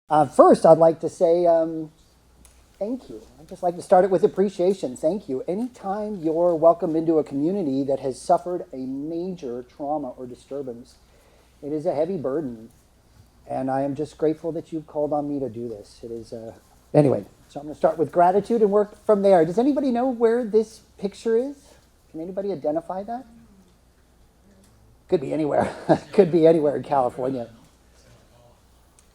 First, I'd like to say thank you. I'd just like to start it with appreciation. Thank you. Anytime you're welcomed into a community that has suffered a major trauma or disturbance, it is a heavy burden. And I am just grateful that you've called on me to do this. It is, anyway, so I'm going to start with gratitude and work from there. Does anybody know where this picture is? Can anybody identify that? Could be anywhere. Could be anywhere in California.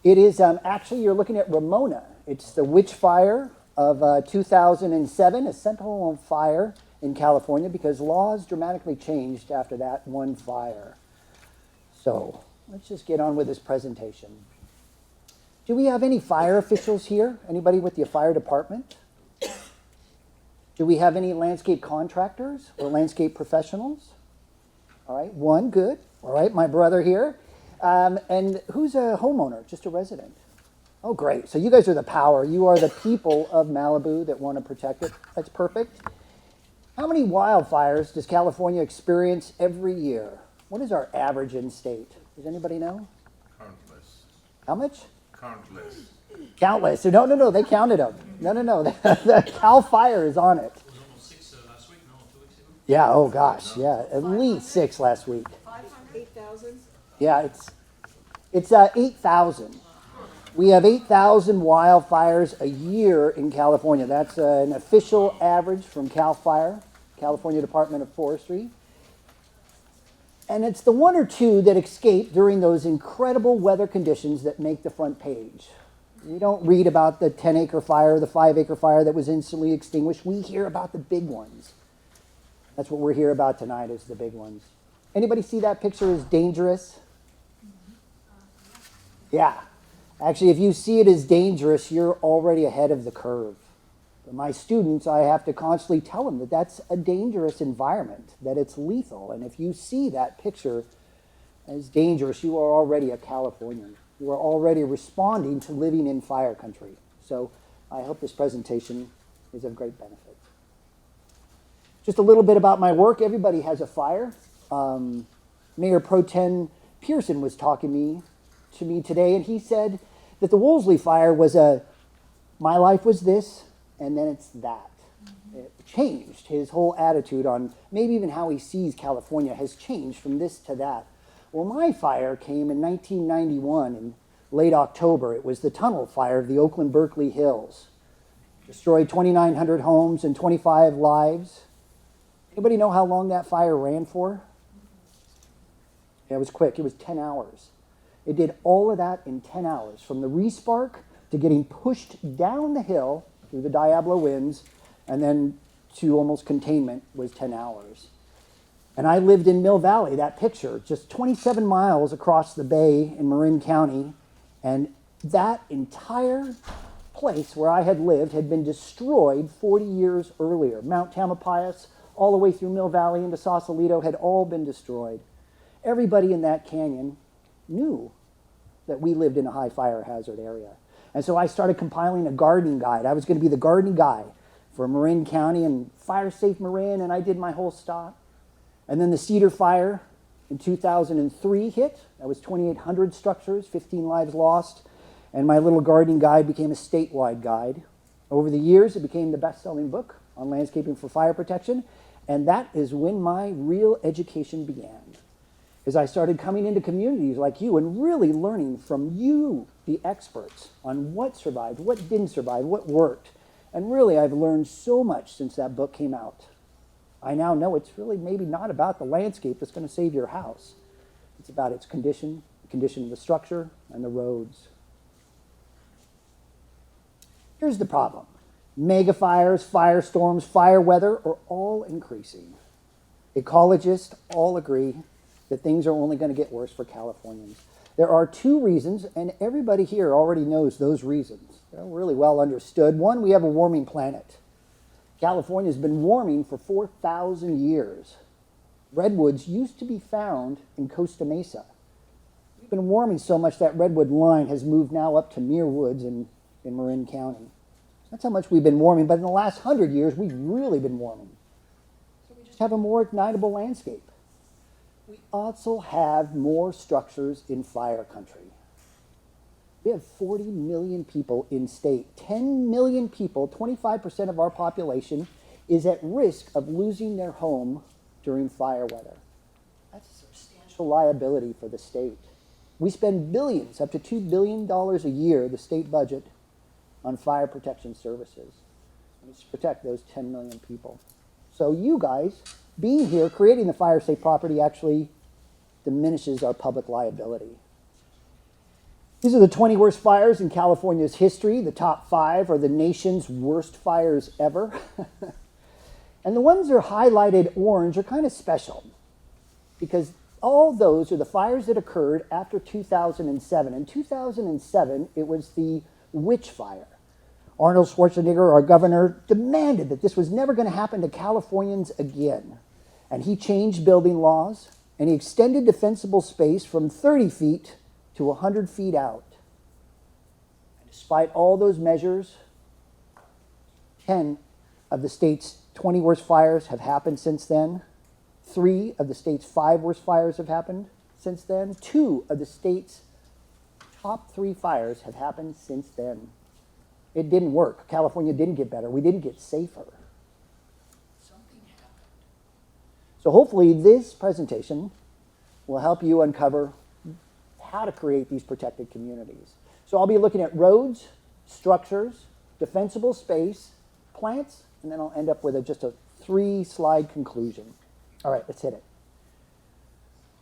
It is actually, you're looking at Ramona. It's the witch fire of 2007, a sentinel on fire in California because laws dramatically changed after that one fire. So let's just get on with this presentation. Do we have any fire officials here? Anybody with the fire department? Do we have any landscape contractors or landscape professionals? All right, one, good. All right, my brother here. And who's a homeowner, just a resident? Oh, great. So you guys are the power. You are the people of Malibu that want to protect it. That's perfect. How many wildfires does California experience every year? What is our average in state? Does anybody know? Countless. How much? Countless. Countless. No, they counted them. No. The Cal Fire is on it. It was almost 6 last week, no, 2 weeks ago. Yeah, oh gosh, yeah. At least 6 last week. 8,000? Yeah, it's 8,000. We have 8,000 wildfires a year in California. That's an official average from CAL FIRE, California Department of Forestry. And it's the one or two that escape during those incredible weather conditions that make the front page. We don't read about the 10-acre fire, the 5-acre fire that was instantly extinguished. We hear about the big ones. That's what we're here about tonight, is the big ones. Anybody see that picture as dangerous? Yeah. Actually, if you see it as dangerous, you're already ahead of the curve. For my students, I have to constantly tell them that that's a dangerous environment, that it's lethal. And if you see that picture as dangerous, you are already a Californian. You are already responding to living in fire country. So I hope this presentation is of great benefit. Just a little bit about my work. Everybody has a fire. Mayor Pro Tem Pearson was talking to me today, and he said that the Woolsey fire was my life was this, and then it's that. It changed. His whole attitude on maybe even how he sees California has changed from this to that. Well, my fire came in 1991 in late October. It was the tunnel fire of the Oakland-Berkeley Hills. Destroyed 2,900 homes and 25 lives. Anybody know how long that fire ran for? Yeah, it was quick. It was 10 hours. It did all of that in 10 hours, from the respark to getting pushed down the hill through the Diablo winds, and then to almost containment was 10 hours. And I lived in Mill Valley, that picture, just 27 miles across the bay in Marin County, and that entire place where I had lived had been destroyed 40 years earlier. Mount Tamalpais, all the way through Mill Valley into Sausalito, had all been destroyed. Everybody in that canyon knew that we lived in a high fire hazard area. And so I started compiling a gardening guide. I was going to be the gardening guy for Marin County and Fire Safe Marin, and I did my whole stop. And then the Cedar Fire in 2003 hit. That was 2,800 structures, 15 lives lost, and my little gardening guide became a statewide guide. Over the years, it became the best-selling book on landscaping for fire protection, and that is when my real education began. As I started coming into communities like you and really learning from you, the experts, on what survived, what didn't survive, what worked. And really, I've learned so much since that book came out. I now know it's really maybe not about the landscape that's going to save your house. It's about its condition, the condition of the structure, and the roads. Here's the problem. Mega fires, firestorms, fire weather are all increasing. Ecologists all agree that things are only going to get worse for Californians. There are two reasons, and everybody here already knows those reasons. They're really well understood. One, we have a warming planet. California's been warming for 4,000 years. Redwoods used to be found in Costa Mesa. We've been warming so much that redwood line has moved now up to Muir Woods in Marin County. That's how much we've been warming, but in the last 100 years, we've really been warming. So we just have a more ignitable landscape. We also have more structures in fire country. We have 40 million people in state. 10 million people, 25% of our population, is at risk of losing their home during fire weather. That's a substantial liability for the state. We spend billions, up to $2 billion a year, the state budget, on fire protection services. It's to protect those 10 million people. So you guys, being here, creating the fire safe property actually diminishes our public liability. These are the 20 worst fires in California's history. The top 5 are the nation's worst fires ever. And the ones that are highlighted orange are kind of special because all those are the fires that occurred after 2007. In 2007, it was the witch fire. Arnold Schwarzenegger, our governor, demanded that this was never going to happen to Californians again. And he changed building laws, and he extended defensible space from 30 feet to 100 feet out. And despite all those measures, 10 of the state's 20 worst fires have happened since then. 3 of the state's 5 worst fires have happened since then. 2 of the state's top 3 fires have happened since then. It didn't work. California didn't get better. We didn't get safer. Something happened. So hopefully this presentation will help you uncover how to create these protected communities. So I'll be looking at roads, structures, defensible space, plants, and then I'll end up with just a 3-slide conclusion. All right, let's hit it.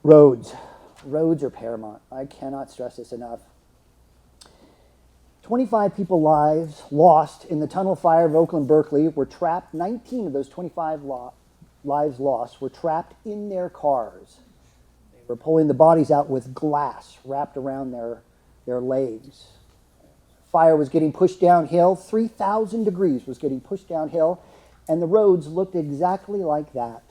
Roads. Roads are paramount. I cannot stress this enough. 25 people lives lost in the tunnel fire of Oakland, Berkeley were trapped. 19 of those 25 lives lost were trapped in their cars. They were pulling the bodies out with glass wrapped around their legs. Fire was getting pushed downhill. 3,000 degrees was getting pushed downhill, and the roads looked exactly like that.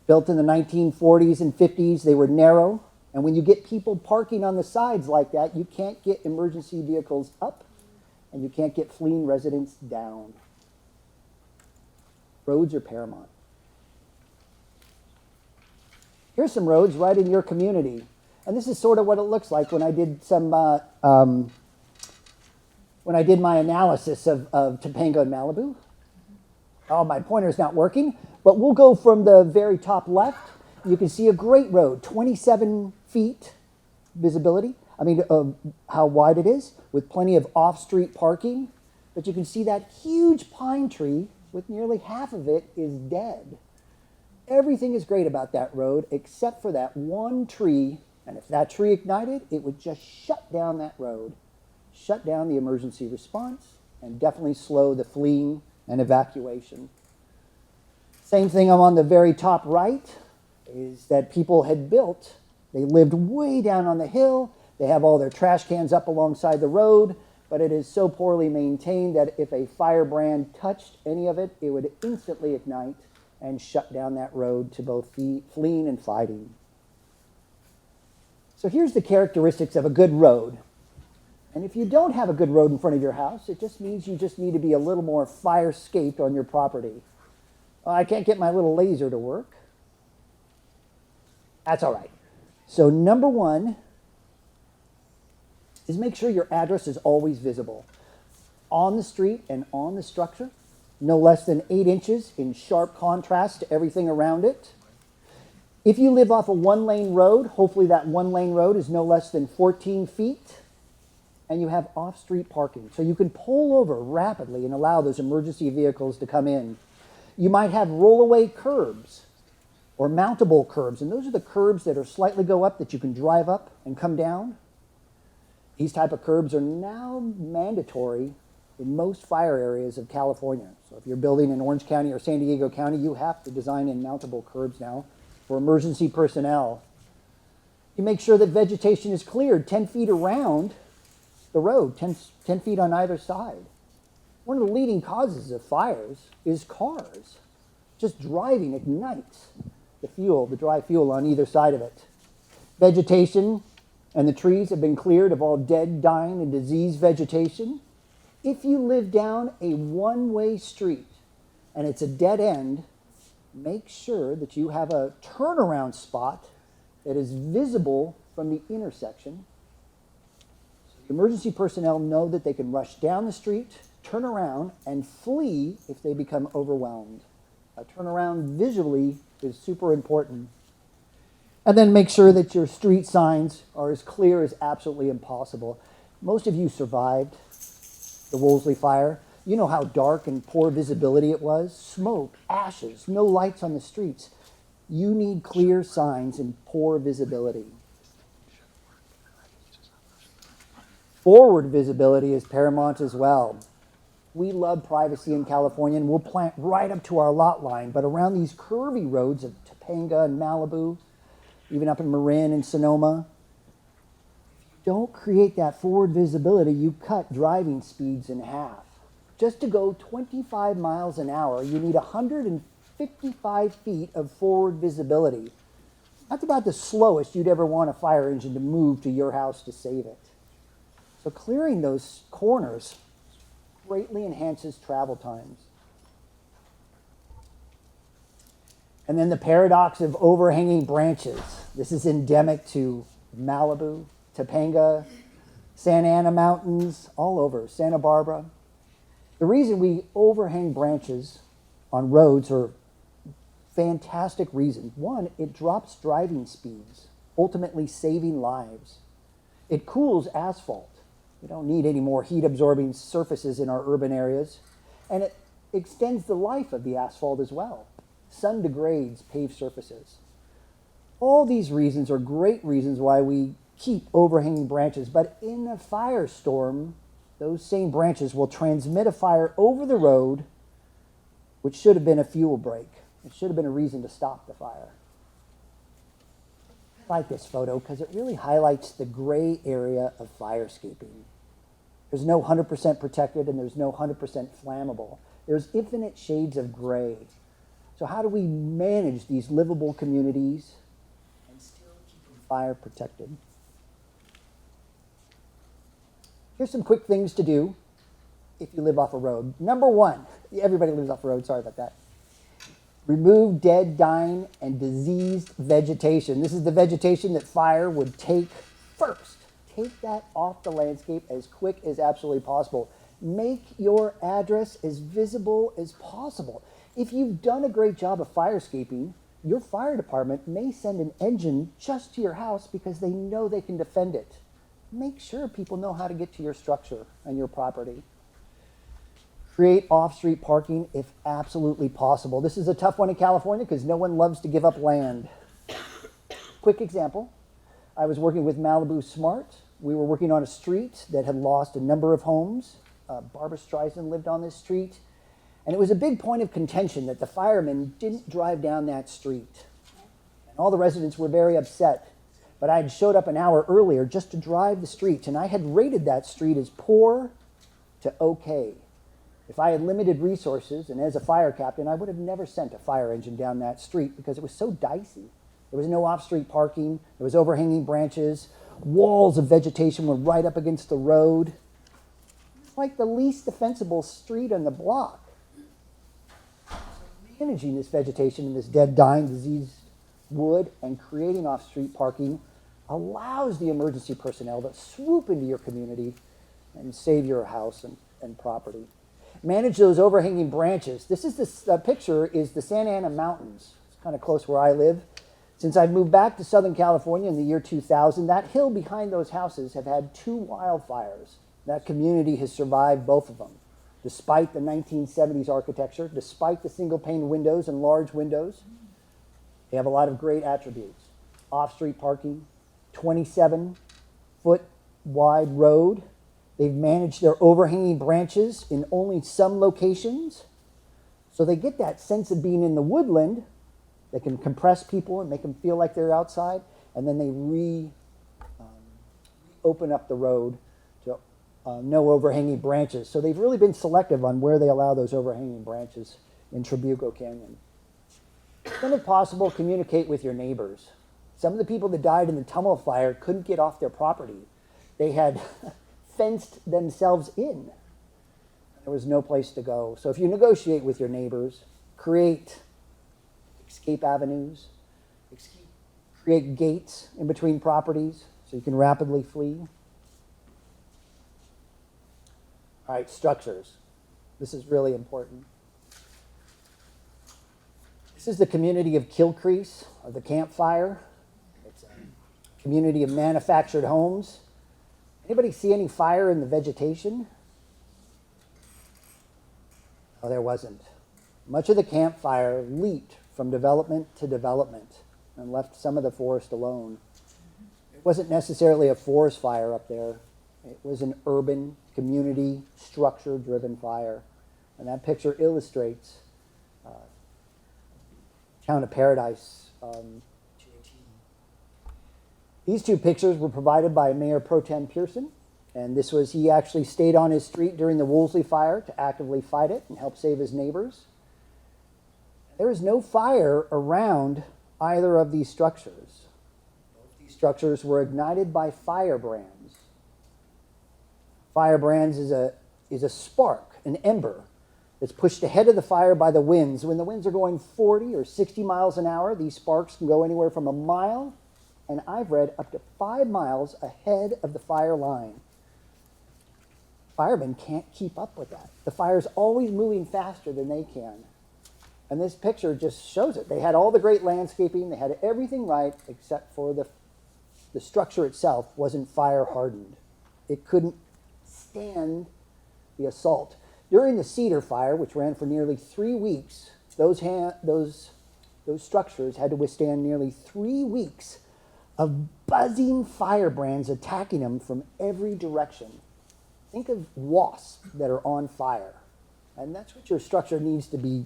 Built in the 1940s and 50s, they were narrow, and when you get people parking on the sides like that, you can't get emergency vehicles up, and you can't get fleeing residents down. Roads are paramount. Here's some roads right in your community, and this is sort of what it looks like when I did my analysis of Topanga and Malibu. Oh, my pointer's not working, but we'll go from the very top left. You can see a great road, 27 feet visibility. I mean, how wide it is, with plenty of off-street parking. But you can see that huge pine tree with nearly half of it is dead. Everything is great about that road except for that one tree, and if that tree ignited, it would just shut down that road, shut down the emergency response, and definitely slow the fleeing and evacuation. Same thing on the very top right is that people had built. They lived way down on the hill. They have all their trash cans up alongside the road, but it is so poorly maintained that if a firebrand touched any of it, it would instantly ignite and shut down that road to both fleeing and fighting. So here's the characteristics of a good road. And if you don't have a good road in front of your house, it just means you just need to be a little more firescaped on your property. I can't get my little laser to work. That's all right. So number 1 is make sure your address is always visible. On the street and on the structure, no less than 8 inches in sharp contrast to everything around it. If you live off a 1-lane road, hopefully that 1-lane road is no less than 14 feet. And you have off-street parking. So you can pull over rapidly and allow those emergency vehicles to come in. You might have rollaway curbs or mountable curbs. And those are the curbs that are slightly go up that you can drive up and come down. These type of curbs are now mandatory in most fire areas of California. So if you're building in Orange County or San Diego County, you have to design in mountable curbs now for emergency personnel. You make sure that vegetation is cleared 10 feet around the road, 10 feet on either side. One of the leading causes of fires is cars. Just driving ignites the dry fuel on either side of it. Vegetation and the trees have been cleared of all dead, dying, and diseased vegetation. If you live down a one-way street and it's a dead end, make sure that you have a turnaround spot that is visible from the intersection. So Emergency personnel know that they can rush down the street, turn around, and flee if they become overwhelmed. A turnaround visually is super important. And then make sure that your street signs are as clear as absolutely impossible. Most of you survived the Wolseley fire. You know how dark and poor visibility it was. Smoke, ashes, no lights on the streets. You need clear signs and poor visibility. Forward visibility is paramount as well. We love privacy in California, and we'll plant right up to our lot line, but around these curvy roads of Topanga and Malibu, even up in Marin and Sonoma, if you don't create that forward visibility, you cut driving speeds in half. Just to go 25 miles an hour, you need 155 feet of forward visibility. That's about the slowest you'd ever want a fire engine to move to your house to save it. So clearing those corners greatly enhances travel times. And then the paradox of overhanging branches. This is endemic to Malibu, Topanga, Santa Ana Mountains, all over, Santa Barbara. The reason we overhang branches on roads are fantastic reasons. One, it drops driving speeds, ultimately saving lives. It cools asphalt. We don't need any more heat-absorbing surfaces in our urban areas. And it extends the life of the asphalt as well. Sun degrades paved surfaces. All these reasons are great reasons why we keep overhanging branches, but in a firestorm, those same branches will transmit a fire over the road, which should have been a fuel break. It should have been a reason to stop the fire. I like this photo because it really highlights the gray area of firescaping. There's no 100% protected and there's no 100% flammable. There's infinite shades of gray. So how do we manage these livable communities and still keep them fire protected? Here's some quick things to do if you live off a road. Number one, everybody lives off a road, sorry about that. Remove dead, dying, and diseased vegetation. This is the vegetation that fire would take first. Take that off the landscape as quick as absolutely possible. Make your address as visible as possible. If you've done a great job of firescaping, your fire department may send an engine just to your house because they know they can defend it. Make sure people know how to get to your structure and your property. Create off-street parking if absolutely possible. This is a tough one in California because no one loves to give up land. Quick example, I was working with Malibu Smart. We were working on a street that had lost a number of homes. Barbara Streisand lived on this street. And it was a big point of contention that the firemen didn't drive down that street. And all the residents were very upset. But I had showed up an hour earlier just to drive the streets, and I had rated that street as poor to okay. If I had limited resources, and as a fire captain, I would have never sent a fire engine down that street because it was so dicey. There was no off-street parking, there was overhanging branches, walls of vegetation were right up against the road. It's like the least defensible street on the block. Managing this vegetation in this dead, dying, diseased wood and creating off-street parking allows the emergency personnel to swoop into your community and save your house and property. Manage those overhanging branches. This picture is the Santa Ana Mountains. It's kind of close where I live. Since I moved back to Southern California in the year 2000, that hill behind those houses have had 2 wildfires. That community has survived both of them, despite the 1970s architecture, despite the single pane windows and large windows. They have a lot of great attributes. Off-street parking, 27-foot wide road. They've managed their overhanging branches in only some locations. So they get that sense of being in the woodland. They can compress people and make them feel like they're outside. And then they open up the road to no overhanging branches. So they've really been selective on where they allow those overhanging branches in Trabuco Canyon. Then if possible, communicate with your neighbors. Some of the people that died in the Tumult fire couldn't get off their property. They had fenced themselves in. There was no place to go. So if you negotiate with your neighbors, create escape avenues, create gates in between properties so you can rapidly flee. All right, structures. This is really important. This is the community of Kilcrease, or the campfire. It's a community of manufactured homes. Anybody see any fire in the vegetation? Oh, there wasn't. Much of the campfire leaped from development to development and left some of the forest alone. It wasn't necessarily a forest fire up there. It was an urban, community, structure-driven fire. And that picture illustrates Town of Paradise to a T. These two pictures were provided by Mayor Pro Tem Pearson. And this was, he actually stayed on his street during the Woolsey fire to actively fight it and help save his neighbors. There was no fire around either of these structures. Both these structures were ignited by firebrands. Firebrands is a spark, an ember, that's pushed ahead of the fire by the winds. When the winds are going 40 or 60 miles an hour, these sparks can go anywhere from a mile, and I've read up to 5 miles ahead of the fire line. Firemen can't keep up with that. The fire's always moving faster than they can. And this picture just shows it. They had all the great landscaping, they had everything right, except for the structure itself wasn't fire hardened. It couldn't stand the assault. During the Cedar Fire, which ran for nearly 3 weeks, those structures had to withstand nearly 3 weeks of buzzing firebrands attacking them from every direction. Think of wasps that are on fire. And that's what your structure needs to be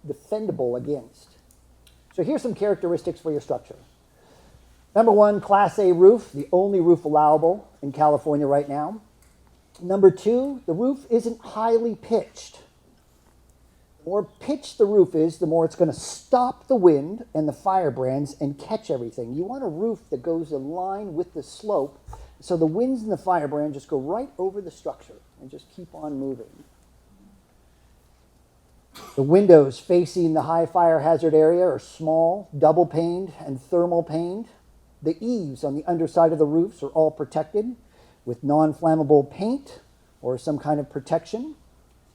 defendable against. So here's some characteristics for your structure. Number one, Class A roof, the only roof allowable in California right now. Number two, the roof isn't highly pitched. The more pitched the roof is, the more it's going to stop the wind and the firebrands and catch everything. You want a roof that goes in line with the slope, so the winds and the firebrand just go right over the structure and just keep on moving. The windows facing the high fire hazard area are small, double paned, and thermal paned. The eaves on the underside of the roofs are all protected with non-flammable paint or some kind of protection.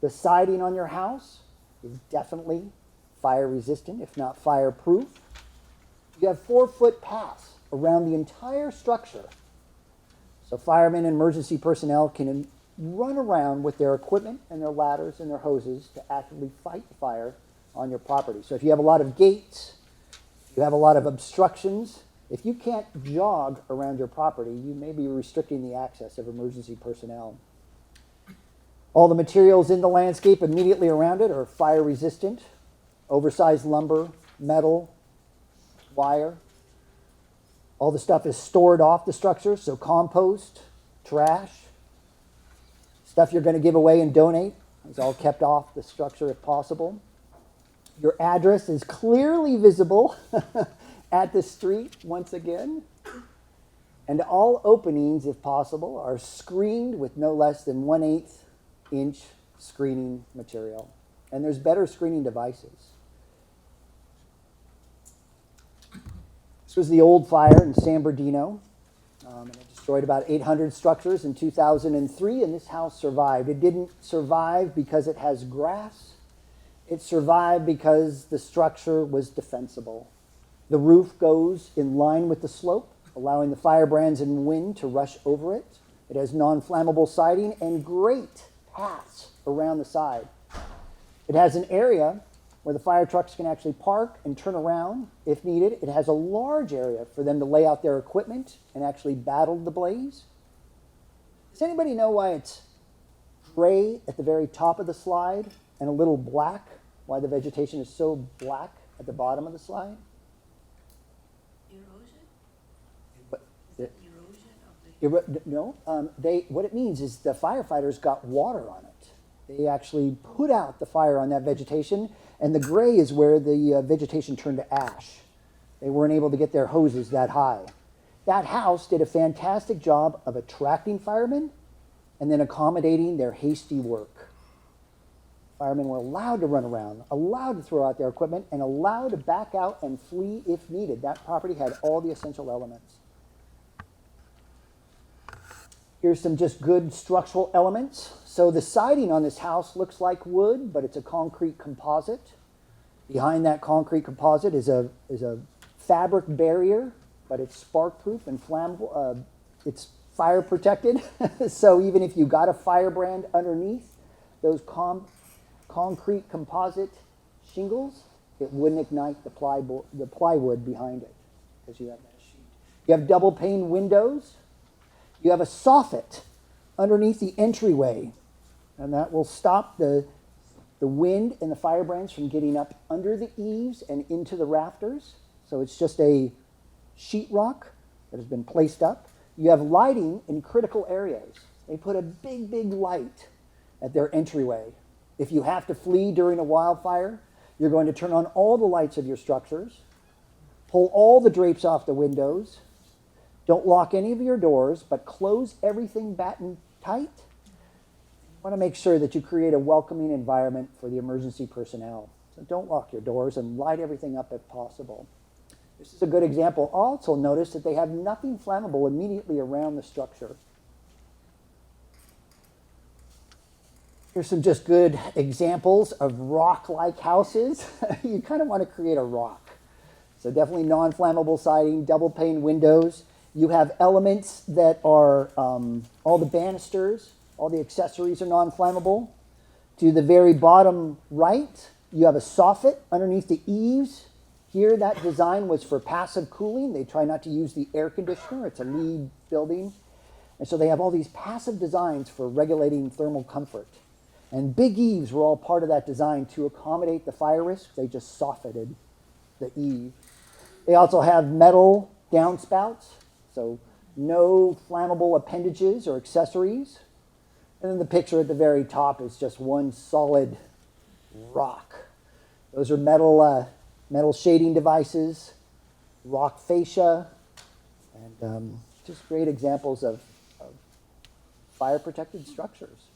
The siding on your house is definitely fire resistant, if not fireproof. You have 4-foot paths around the entire structure. So firemen and emergency personnel can run around with their equipment and their ladders and their hoses to actively fight the fire on your property. So if you have a lot of gates, you have a lot of obstructions, if you can't jog around your property, you may be restricting the access of emergency personnel. All the materials in the landscape immediately around it are fire resistant, oversized lumber, metal, wire. All the stuff is stored off the structure, so compost, trash, stuff you're going to give away and donate is all kept off the structure if possible. Your address is clearly visible at the street once again. And all openings, if possible, are screened with no less than 1/8 inch screening material. And there's better screening devices. This was the old fire in San Bernardino. And it destroyed about 800 structures in 2003, and this house survived. It didn't survive because it has grass. It survived because the structure was defensible. The roof goes in line with the slope, allowing the firebrands and wind to rush over it. It has non-flammable siding and great paths around the side. It has an area where the fire trucks can actually park and turn around if needed. It has a large area for them to lay out their equipment and actually battle the blaze. Does anybody know why it's gray at the very top of the slide and a little black? Why the vegetation is so black at the bottom of the slide? Erosion? What, Erosion of the... No, what it means is the firefighters got water on it. They actually put out the fire on that vegetation, and the gray is where the vegetation turned to ash. They weren't able to get their hoses that high. That house did a fantastic job of attracting firemen and then accommodating their hasty work. Firemen were allowed to run around, allowed to throw out their equipment, and allowed to back out and flee if needed. That property had all the essential elements. Here's some just good structural elements. So the siding on this house looks like wood, but it's a concrete composite. Behind that concrete composite is a fabric barrier, but it's spark-proof and flammable. It's fire protected, so even if you got a firebrand underneath those concrete composite shingles, it wouldn't ignite the plywood behind it because you have that sheet. You have double pane windows. You have a soffit underneath the entryway, and that will stop the wind and the firebrands from getting up under the eaves and into the rafters. So it's just a sheetrock that has been placed up. You have lighting in critical areas. They put a big, big light at their entryway. If you have to flee during a wildfire, you're going to turn on all the lights of your structures, pull all the drapes off the windows, don't lock any of your doors, but close everything batten tight. You want to make sure that you create a welcoming environment for the emergency personnel. So don't lock your doors and light everything up if possible. This is a good example. Also notice that they have nothing flammable immediately around the structure. Here's some just good examples of rock-like houses. You kind of want to create a rock. So definitely non-flammable siding, double pane windows. You have elements that are, all the banisters, all the accessories are non-flammable. To the very bottom right, you have a soffit underneath the eaves. Here, that design was for passive cooling. They try not to use the air conditioner. It's a LEED building. And so they have all these passive designs for regulating thermal comfort. And big eaves were all part of that design to accommodate the fire risk. They just soffited the eave. They also have metal downspouts, so no flammable appendages or accessories. And then the picture at the very top is just one solid rock. Those are metal shading devices, rock fascia, and just great examples of fire-protected structures.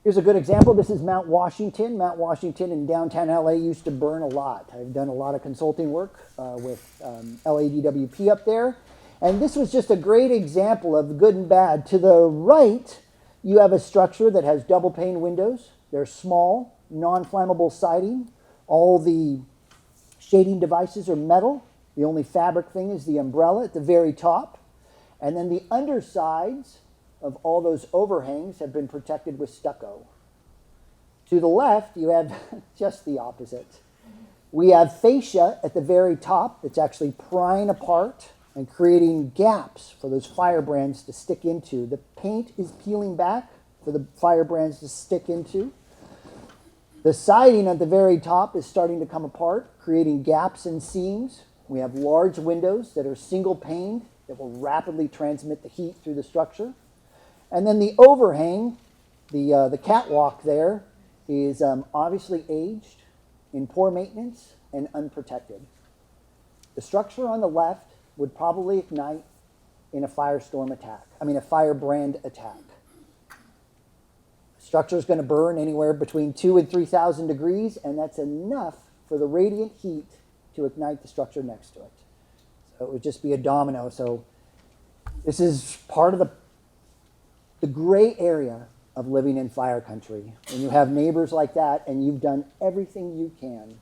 Here's a good example. This is Mount Washington. Mount Washington in downtown LA used to burn a lot. I've done a lot of consulting work with LADWP up there. And this was just a great example of the good and bad. To the right, you have a structure that has double pane windows. They're small, non-flammable siding. All the shading devices are metal. The only fabric thing is the umbrella at the very top. And then the undersides of all those overhangs have been protected with stucco. To the left, you have just the opposite. We have fascia at the very top that's actually prying apart and creating gaps for those firebrands to stick into. The paint is peeling back for the firebrands to stick into. The siding at the very top is starting to come apart, creating gaps and seams. We have large windows that are single paned that will rapidly transmit the heat through the structure. And then the overhang, the catwalk there, is obviously aged, in poor maintenance, and unprotected. The structure on the left would probably ignite in a firebrand attack. The structure is going to burn anywhere between 2,000 and 3,000 degrees, and that's enough for the radiant heat to ignite the structure next to it. So it would just be a domino. So this is part of the gray area of living in fire country. When you have neighbors like that and you've done everything you can,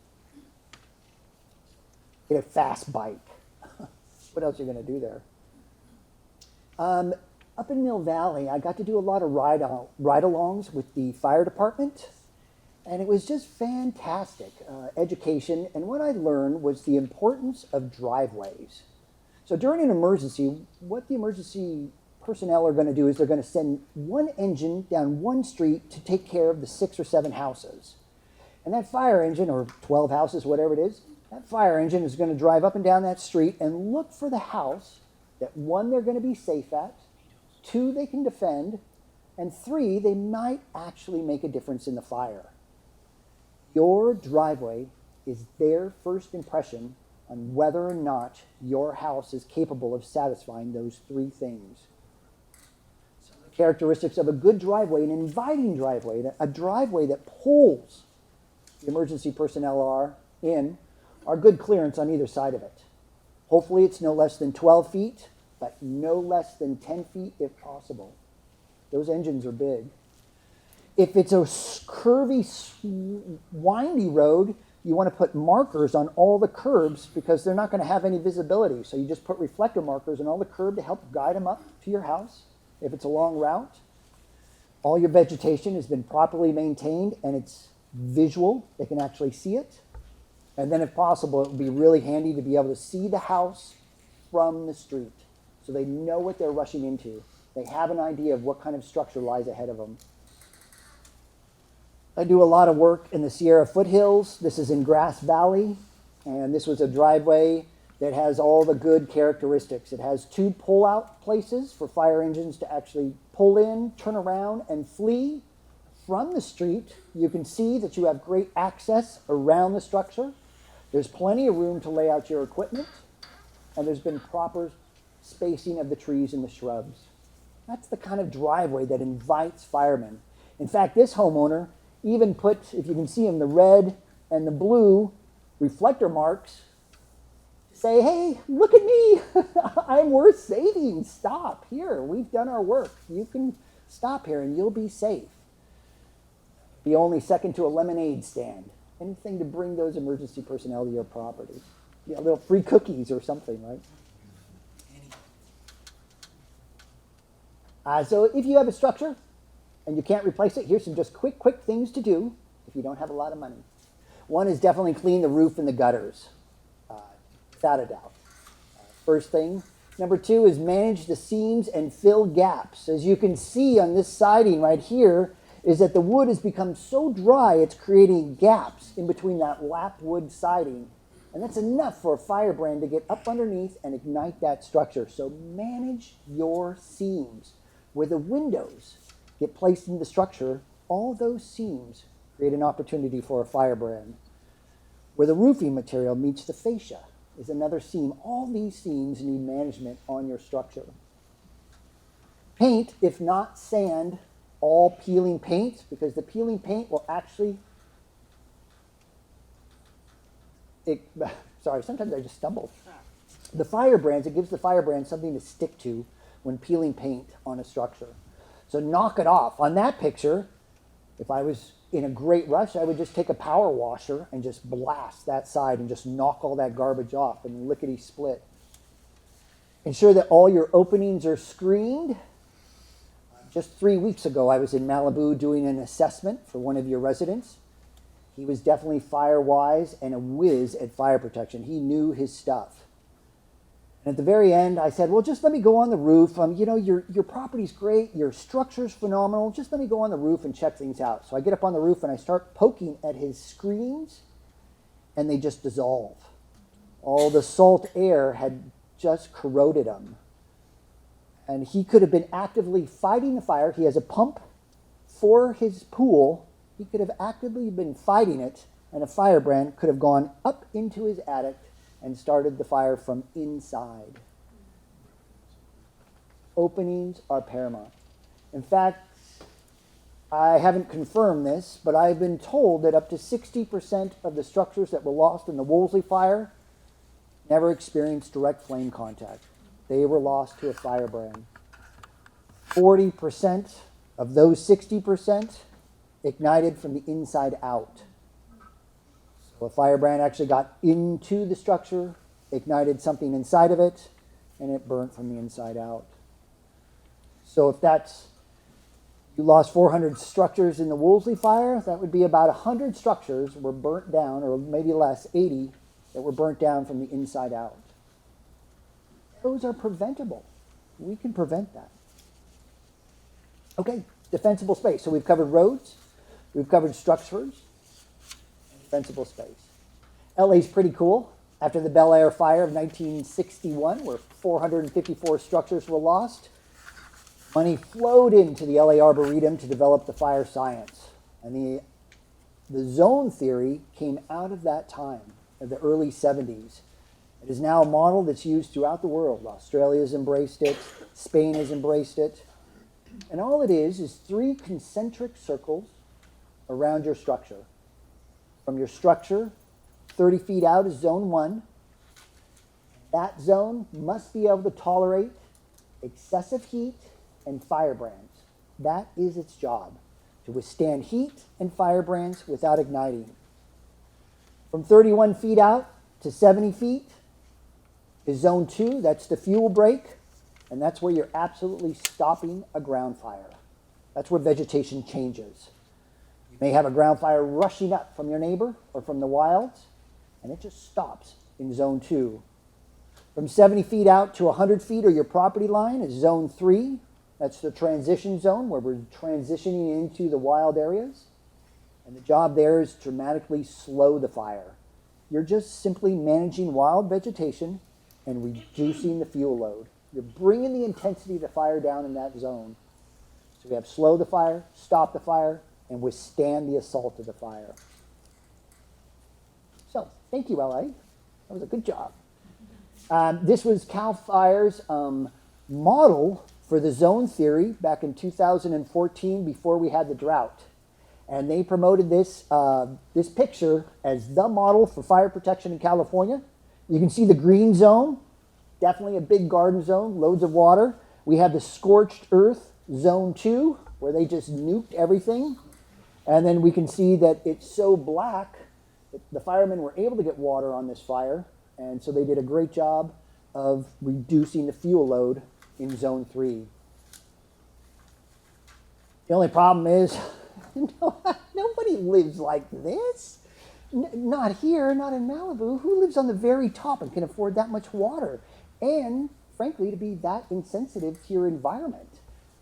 get a fast bike. What else are you going to do there? Up in Mill Valley, I got to do a lot of ride-alongs with the fire department, and it was just fantastic education. And what I learned was the importance of driveways. So during an emergency, what the emergency personnel are going to do is they're going to send one engine down one street to take care of the 6 or 7 houses. And that fire engine, or 12 houses, whatever it is, that fire engine is going to drive up and down that street and look for the house that, 1, they're going to be safe at, 2, they can defend, and 3, they might actually make a difference in the fire. Your driveway is their first impression on whether or not your house is capable of satisfying those 3 things. Characteristics of a good driveway, an inviting driveway, a driveway that pulls the emergency personnel are good clearance on either side of it. Hopefully it's no less than 12 feet, but no less than 10 feet if possible. Those engines are big. If it's a curvy, windy road, you want to put markers on all the curbs because they're not going to have any visibility. So you just put reflector markers on all the curb to help guide them up to your house if it's a long route. All your vegetation has been properly maintained and it's visual. They can actually see it. And then if possible, it would be really handy to be able to see the house from the street so they know what they're rushing into. They have an idea of what kind of structure lies ahead of them. I do a lot of work in the Sierra foothills. This is in Grass Valley, and this was a driveway that has all the good characteristics. It has 2 pull-out places for fire engines to actually pull in, turn around, and flee from the street. You can see that you have great access around the structure. There's plenty of room to lay out your equipment, and there's been proper spacing of the trees and the shrubs. That's the kind of driveway that invites firemen. In fact, this homeowner even put, if you can see them, the red and the blue reflector marks to say, hey, look at me. I'm worth saving. Stop here. We've done our work. You can stop here and you'll be safe. Be only second to a lemonade stand. Anything to bring those emergency personnel to your property. Yeah, little free cookies or something, right? So if you have a structure and you can't replace it, here's some just quick things to do if you don't have a lot of money. One is definitely clean the roof and the gutters, without a doubt. First thing. Number 2 is manage the seams and fill gaps. As you can see on this siding right here, is that the wood has become so dry it's creating gaps in between that lap wood siding. And that's enough for a firebrand to get up underneath and ignite that structure. So manage your seams. Where the windows get placed in the structure, all those seams create an opportunity for a firebrand. Where the roofing material meets the fascia is another seam. All these seams need management on your structure. Paint, if not sand, all peeling paint, because the peeling paint will actually, sometimes I just stumble. The firebrands, it gives the firebrand something to stick to when peeling paint on a structure. So knock it off. On that picture, if I was in a great rush, I would just take a power washer and just blast that side and just knock all that garbage off and lickety split. Ensure that all your openings are screened. Just 3 weeks ago, I was in Malibu doing an assessment for one of your residents. He was definitely fire-wise and a whiz at fire protection. He knew his stuff. And at the very end, I said, well, just let me go on the roof. Your property's great. Your structure's phenomenal. Just let me go on the roof and check things out. So I get up on the roof and I start poking at his screens, and they just dissolve. All the salt air had just corroded them. And he could have been actively fighting the fire. He has a pump for his pool. He could have actively been fighting it, and a firebrand could have gone up into his attic and started the fire from inside. Openings are paramount. In fact, I haven't confirmed this, but I've been told that up to 60% of the structures that were lost in the Wolseley fire never experienced direct flame contact. They were lost to a firebrand. 40% of those 60% ignited from the inside out. So a firebrand actually got into the structure, ignited something inside of it, and it burnt from the inside out. So if you lost 400 structures in the Wolseley fire, that would be about 100 structures were burnt down, or maybe less, 80, that were burnt down from the inside out. Those are preventable. We can prevent that. Okay, defensible space. So we've covered roads, we've covered structures, and defensible space. LA's pretty cool. After the Bel Air fire of 1961, where 454 structures were lost, money flowed into the LA Arboretum to develop the fire science. And the zone theory came out of that time, of the early 70s. It is now a model that's used throughout the world. Australia's embraced it, Spain has embraced it. And all it is 3 concentric circles around your structure. From your structure, 30 feet out is zone 1. That zone must be able to tolerate excessive heat and firebrands. That is its job, to withstand heat and firebrands without igniting. From 31 feet out to 70 feet is zone 2. That's the fuel break, and that's where you're absolutely stopping a ground fire. That's where vegetation changes. You may have a ground fire rushing up from your neighbor or from the wilds, and it just stops in zone 2. From 70 feet out to 100 feet or your property line is zone 3. That's the transition zone where we're transitioning into the wild areas. And the job there is to dramatically slow the fire. You're just simply managing wild vegetation and reducing the fuel load. You're bringing the intensity of the fire down in that zone. So we have slow the fire, stop the fire, and withstand the assault of the fire. So, thank you, LA. That was a good job. This was CAL FIRE's model for the zone theory back in 2014 before we had the drought. And they promoted this, this picture as the model for fire protection in California. You can see the green zone, definitely a big garden zone, loads of water. We have the scorched earth, zone 2, where they just nuked everything. And then we can see that it's so black that the firemen were able to get water on this fire. And so they did a great job of reducing the fuel load in zone 3. The only problem is, nobody lives like this. Not here, not in Malibu. Who lives on the very top and can afford that much water? And, frankly, to be that insensitive to your environment.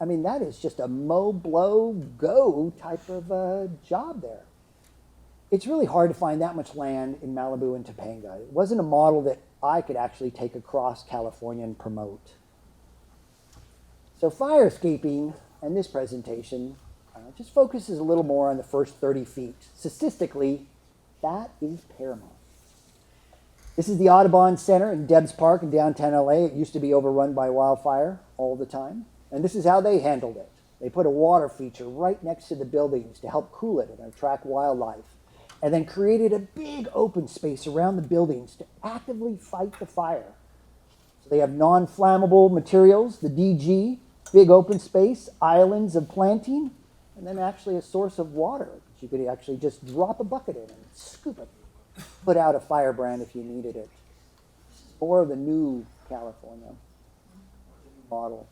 I mean, that is just a mow, blow, go type of job there. It's really hard to find that much land in Malibu and Topanga. It wasn't a model that I could actually take across California and promote. So firescaping and this presentation just focuses a little more on the first 30 feet. Statistically, that is paramount. This is the Audubon Center in Debs Park in downtown LA. It used to be overrun by wildfire all the time. And this is how they handled it. They put a water feature right next to the buildings to help cool it and attract wildlife. And then created a big open space around the buildings to actively fight the fire. So they have non-flammable materials, the DG, big open space, islands of planting, and then actually a source of water that you could actually just drop a bucket in and scoop it. Put out a firebrand if you needed it. This is more of the new California model.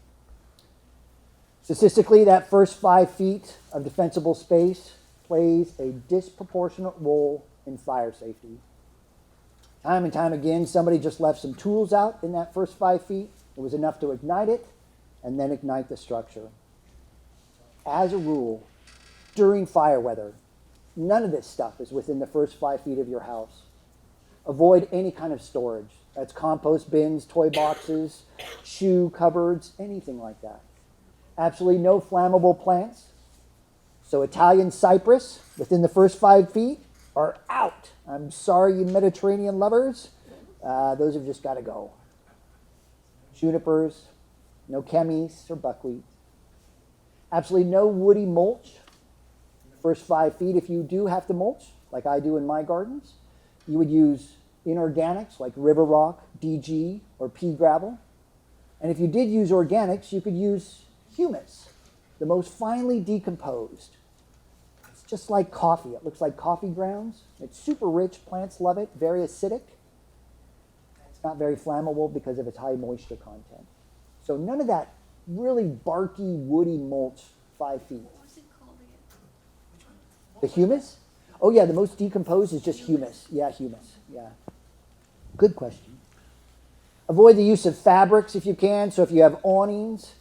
Statistically, that first 5 feet of defensible space plays a disproportionate role in fire safety. Time and time again, somebody just left some tools out in that first 5 feet. It was enough to ignite it and then ignite the structure. As a rule, during fire weather, none of this stuff is within the first 5 feet of your house. Avoid any kind of storage. That's compost bins, toy boxes, shoe cupboards, anything like that. Absolutely no flammable plants. So Italian cypress within the first 5 feet are out. I'm sorry, you Mediterranean lovers. Those have just got to go. Junipers, no chemis or buckwheat. Absolutely no woody mulch. First 5 feet, if you do have to mulch, like I do in my gardens, you would use inorganics like river rock, DG, or pea gravel. And if you did use organics, you could use humus, the most finely decomposed. It's just like coffee. It looks like coffee grounds. It's super rich. Plants love it. Very acidic. It's not very flammable because of its high moisture content. So none of that really barky, woody mulch 5 feet. What was it called again? The humus? Oh yeah, the most decomposed is just humus. Yeah, humus. Yeah. Good question. Avoid the use of fabrics if you can. So if you have awnings,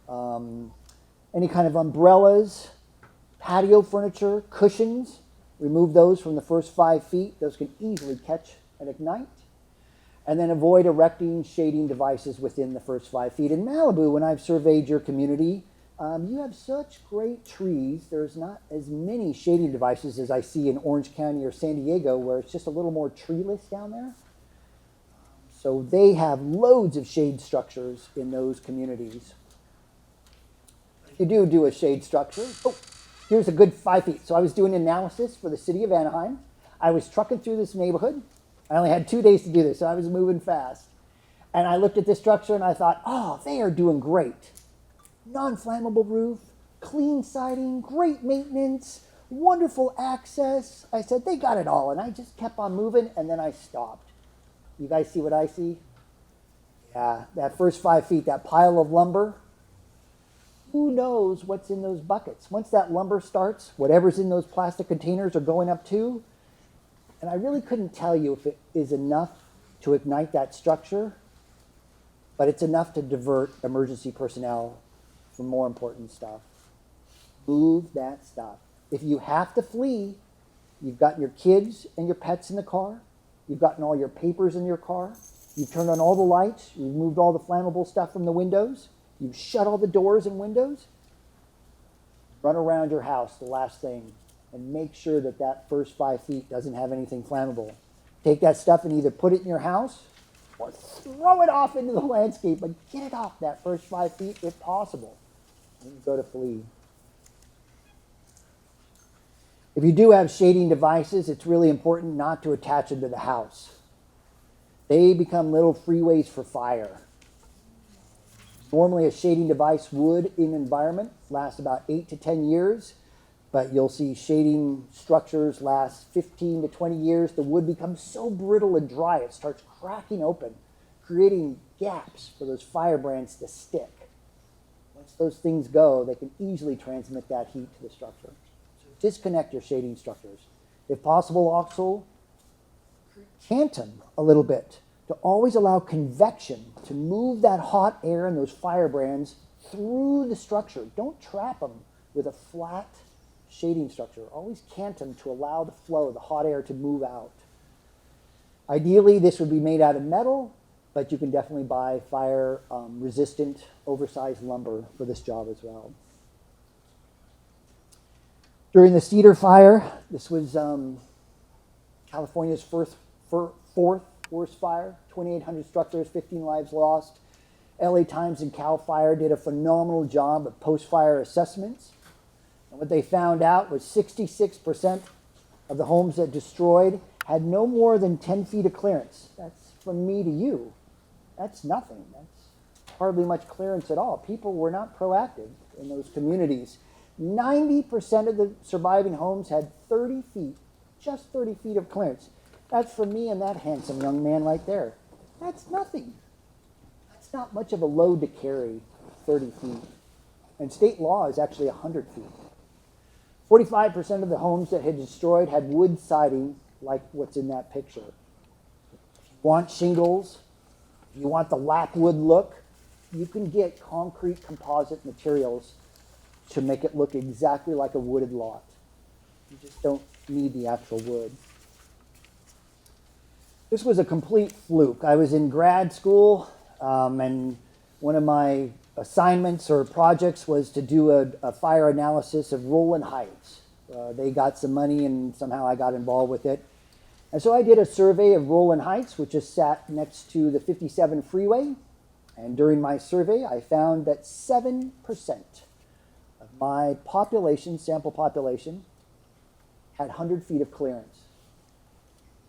any kind of umbrellas, patio furniture, cushions, remove those from the first 5 feet. Those can easily catch and ignite. And then avoid erecting shading devices within the first 5 feet. In Malibu, when I've surveyed your community, you have such great trees. There's not as many shading devices as I see in Orange County or San Diego, where it's just a little more treeless down there. So they have loads of shade structures in those communities. If you do a shade structure, here's a good 5 feet. So I was doing analysis for the city of Anaheim. I was trucking through this neighborhood. I only had 2 days to do this, so I was moving fast. And I looked at this structure and I thought, oh, they are doing great. Non-flammable roof, clean siding, great maintenance, wonderful access. I said, they got it all. And I just kept on moving, and then I stopped. You guys see what I see? Yeah, that first 5 feet, that pile of lumber, who knows what's in those buckets? Once that lumber starts, whatever's in those plastic containers are going up too. And I really couldn't tell you if it is enough to ignite that structure, but it's enough to divert emergency personnel for more important stuff. Move that stuff. If you have to flee, you've got your kids and your pets in the car, you've gotten all your papers in your car, you've turned on all the lights, you've moved all the flammable stuff from the windows, you've shut all the doors and windows. Run around your house, the last thing, and make sure that that first 5 feet doesn't have anything flammable. Take that stuff and either put it in your house or throw it off into the landscape, but get it off that first 5 feet if possible. Then you go to flee. If you do have shading devices, it's really important not to attach them to the house. They become little freeways for fire. Normally a shading device would, in environment, last about 8 to 10 years, but you'll see shading structures last 15 to 20 years. The wood becomes so brittle and dry, it starts cracking open, creating gaps for those firebrands to stick. Once those things go, they can easily transmit that heat to the structure. So disconnect your shading structures. If possible, also, cant them a little bit to always allow convection to move that hot air and those firebrands through the structure. Don't trap them with a flat shading structure. Always cant them to allow the flow, the hot air to move out. Ideally, this would be made out of metal, but you can definitely buy fire-resistant, oversized lumber for this job as well. During the Cedar Fire, this was California's fourth worst fire, 2,800 structures, 15 lives lost. LA Times and CAL FIRE did a phenomenal job of post-fire assessments. And what they found out was 66% of the homes that destroyed had no more than 10 feet of clearance. That's from me to you. That's nothing. That's hardly much clearance at all. People were not proactive in those communities. 90% of the surviving homes had 30 feet, just 30 feet of clearance. That's for me and that handsome young man right there. That's nothing. That's not much of a load to carry, 30 feet. And state law is actually 100 feet. 45% of the homes that had destroyed had wood siding like what's in that picture. If you want shingles, if you want the lap wood look, you can get concrete composite materials to make it look exactly like a wooded lot. You just don't need the actual wood. This was a complete fluke. I was in grad school, and one of my assignments or projects was to do a fire analysis of Rowland Heights. They got some money, and somehow I got involved with it. And so I did a survey of Rowland Heights, which is sat next to the 57 freeway. And during my survey, I found that 7% of my population, sample population, had 100 feet of clearance.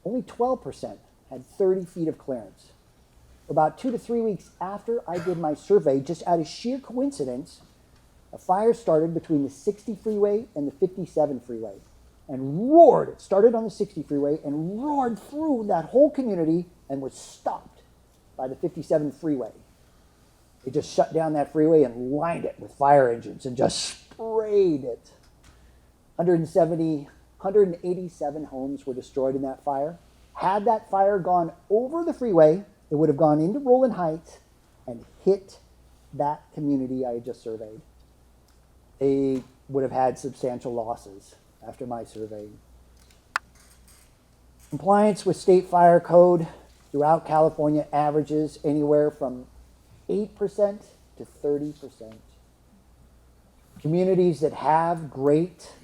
Only 12% had 30 feet of clearance. About 2 to 3 weeks after I did my survey, just out of sheer coincidence, a fire started between the 60 freeway and the 57 freeway and roared. It started on the 60 freeway and roared through that whole community and was stopped by the 57 freeway. They just shut down that freeway and lined it with fire engines and just sprayed it. 187 homes were destroyed in that fire. Had that fire gone over the freeway, it would have gone into Rowland Heights and hit that community I had just surveyed. They would have had substantial losses after my survey. Compliance with state fire code throughout California averages anywhere from 8% to 30%. Communities that have great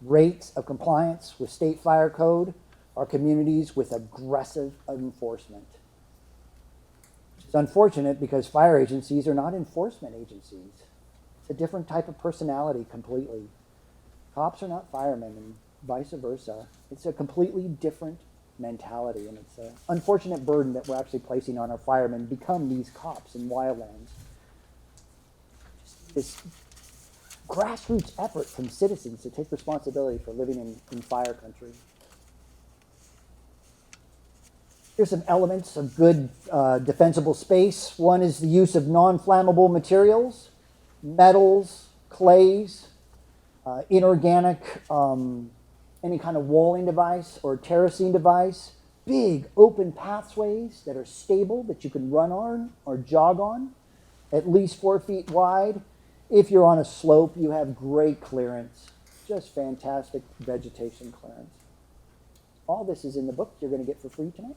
rates of compliance with state fire code are communities with aggressive enforcement. Which is unfortunate because fire agencies are not enforcement agencies. It's a different type of personality completely. Cops are not firemen and vice versa. It's a completely different mentality, and it's an unfortunate burden that we're actually placing on our firemen to become these cops in wildlands. This grassroots effort from citizens to take responsibility for living in fire country. Here's some elements of good defensible space. One is the use of non-flammable materials, metals, clays, inorganic, any kind of walling device or terracing device, big open pathways that are stable that you can run on or jog on, at least 4 feet wide. If you're on a slope, you have great clearance, just fantastic vegetation clearance. All this is in the book you're going to get for free tonight.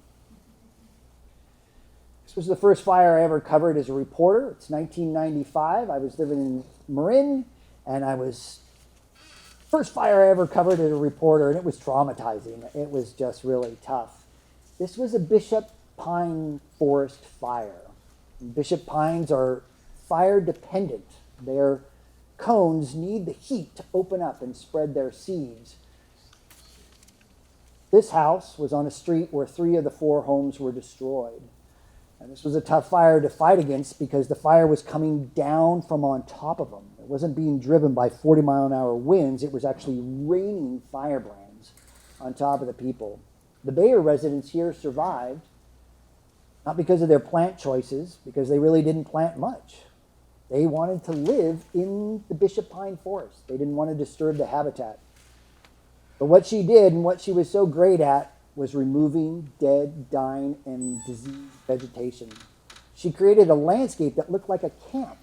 This was the first fire I ever covered as a reporter. It's 1995. I was living in Marin, and first fire I ever covered as a reporter, and it was traumatizing. It was just really tough. This was a Bishop Pine forest fire. Bishop pines are fire dependent. Their cones need the heat to open up and spread their seeds. This house was on a street where 3 of the 4 homes were destroyed. And this was a tough fire to fight against because the fire was coming down from on top of them. It wasn't being driven by 40-mile-an-hour winds. It was actually raining firebrands on top of the people. The Bayer residents here survived, not because of their plant choices, because they really didn't plant much. They wanted to live in the Bishop Pine Forest. They didn't want to disturb the habitat. But what she did and what she was so great at was removing dead, dying, and diseased vegetation. She created a landscape that looked like a camp.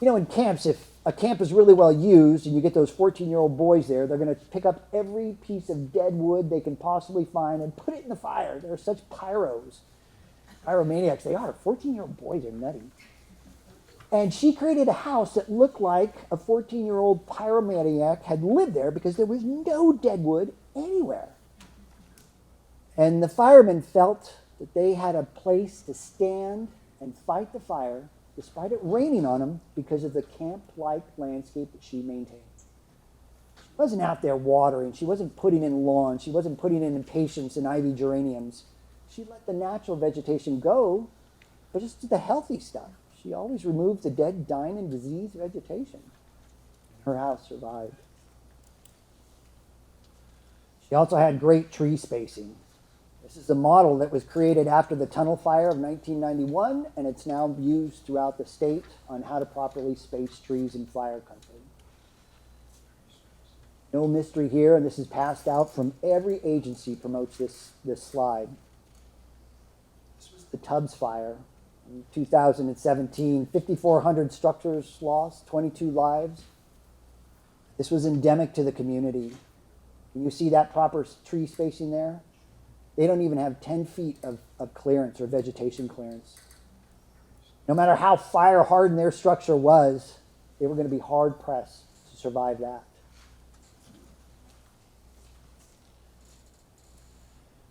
You know, in camps, if a camp is really well used and you get those 14-year-old boys there, they're going to pick up every piece of dead wood they can possibly find and put it in the fire. They're such pyromaniacs. They are. 14-year-old boys are nutty. And she created a house that looked like a 14-year-old pyromaniac had lived there because there was no dead wood anywhere. And the firemen felt that they had a place to stand and fight the fire despite it raining on them because of the camp-like landscape that she maintained. She wasn't out there watering. She wasn't putting in lawns. She wasn't putting in impatiens and ivy geraniums. She let the natural vegetation go, but just did the healthy stuff. She always removed the dead, dying, and diseased vegetation. Her house survived. She also had great tree spacing. This is a model that was created after the tunnel fire of 1991, and it's now used throughout the state on how to properly space trees in fire country. No mystery here, and this is passed out from every agency promotes this slide. This was the Tubbs fire. In 2017, 5,400 structures lost, 22 lives. This was endemic to the community. Can you see that proper tree spacing there? They don't even have 10 feet of clearance or vegetation clearance. No matter how fire hardened their structure was, they were going to be hard pressed to survive that.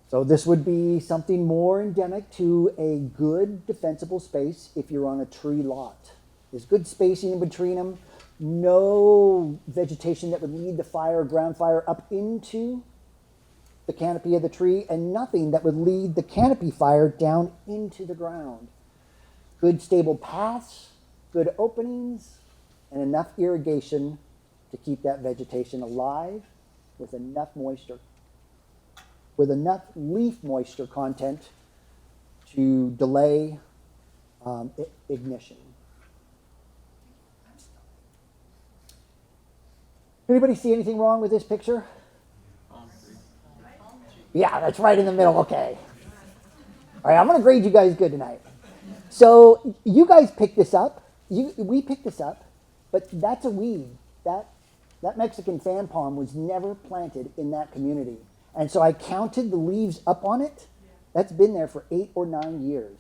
So this would be something more endemic to a good defensible space if you're on a tree lot. There's good spacing in between them, no vegetation that would lead the fire, ground fire, up into the canopy of the tree, and nothing that would lead the canopy fire down into the ground. Good stable paths, good openings, and enough irrigation to keep that vegetation alive with enough moisture, with enough leaf moisture content to delay ignition. Anybody see anything wrong with this picture? Yeah, that's right in the middle. Okay. All right, I'm going to grade you guys good tonight. So you guys picked this up. We picked this up, but that's a weed. That Mexican fan palm was never planted in that community. And so I counted the leaves up on it. That's been there for 8 or 9 years.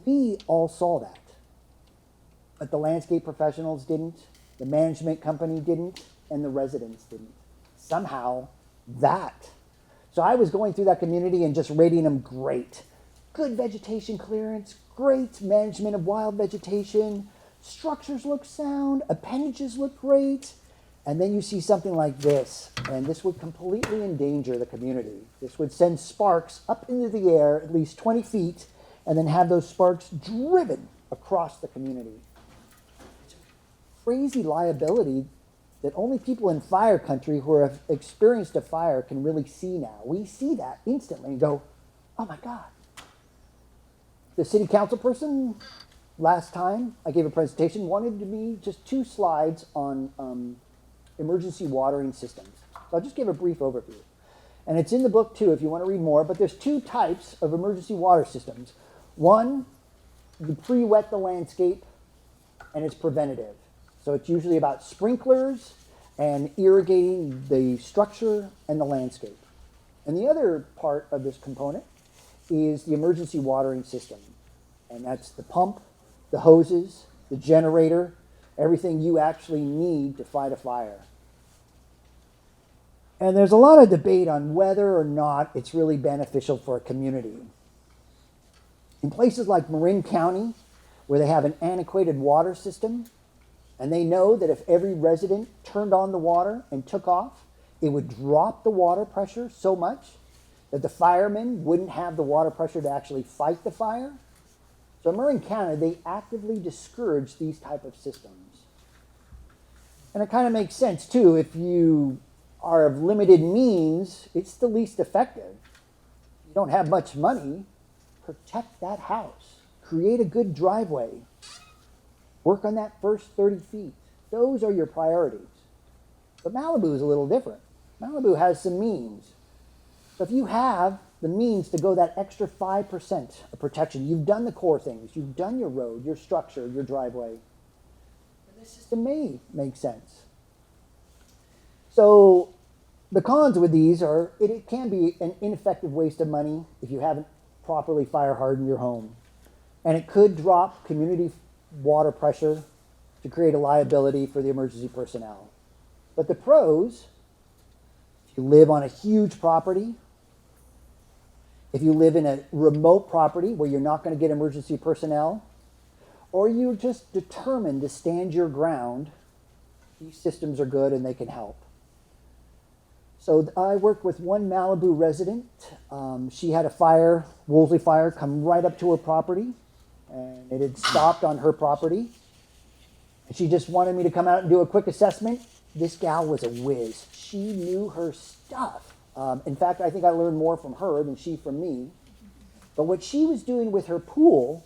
We all saw that. But the landscape professionals didn't, the management company didn't, and the residents didn't. Somehow, that. So I was going through that community and just rating them great. Good vegetation clearance, great management of wild vegetation, structures look sound, appendages look great. And then you see something like this, and this would completely endanger the community. This would send sparks up into the air at least 20 feet, and then have those sparks driven across the community. crazy liability that only people in fire country who have experienced a fire can really see now. We see that instantly and go, oh my God. The city council person, last time I gave a presentation, wanted me just 2 slides on emergency watering systems. So I'll just give a brief overview. And it's in the book too if you want to read more, but there's 2 types of emergency water systems. One, you pre-wet the landscape and it's preventative. So it's usually about sprinklers and irrigating the structure and the landscape. And the other part of this component is the emergency watering system. And that's the pump, the hoses, the generator, everything you actually need to fight a fire. And there's a lot of debate on whether or not it's really beneficial for a community. In places like Marin County, where they have an antiquated water system, and they know that if every resident turned on the water and took off, it would drop the water pressure so much that the firemen wouldn't have the water pressure to actually fight the fire. So in Marin County, they actively discourage these type of systems. And it kind of makes sense too. If you are of limited means, it's the least effective. You don't have much money, protect that house. Create a good driveway. Work on that first 30 feet. Those are your priorities. But Malibu is a little different. Malibu has some means. So if you have the means to go that extra 5% of protection, you've done the core things, you've done your road, your structure, your driveway, then this system may make sense. So the cons with these are it can be an ineffective waste of money if you haven't properly fire hardened your home. And it could drop community water pressure to create a liability for the emergency personnel. But the pros, if you live on a huge property, if you live in a remote property where you're not going to get emergency personnel, or you're just determined to stand your ground, these systems are good and they can help. So I worked with one Malibu resident. She had a fire, Woolsey fire, come right up to her property, and it had stopped on her property. And she just wanted me to come out and do a quick assessment. This gal was a whiz. She knew her stuff. In fact, I think I learned more from her than she from me. But what she was doing with her pool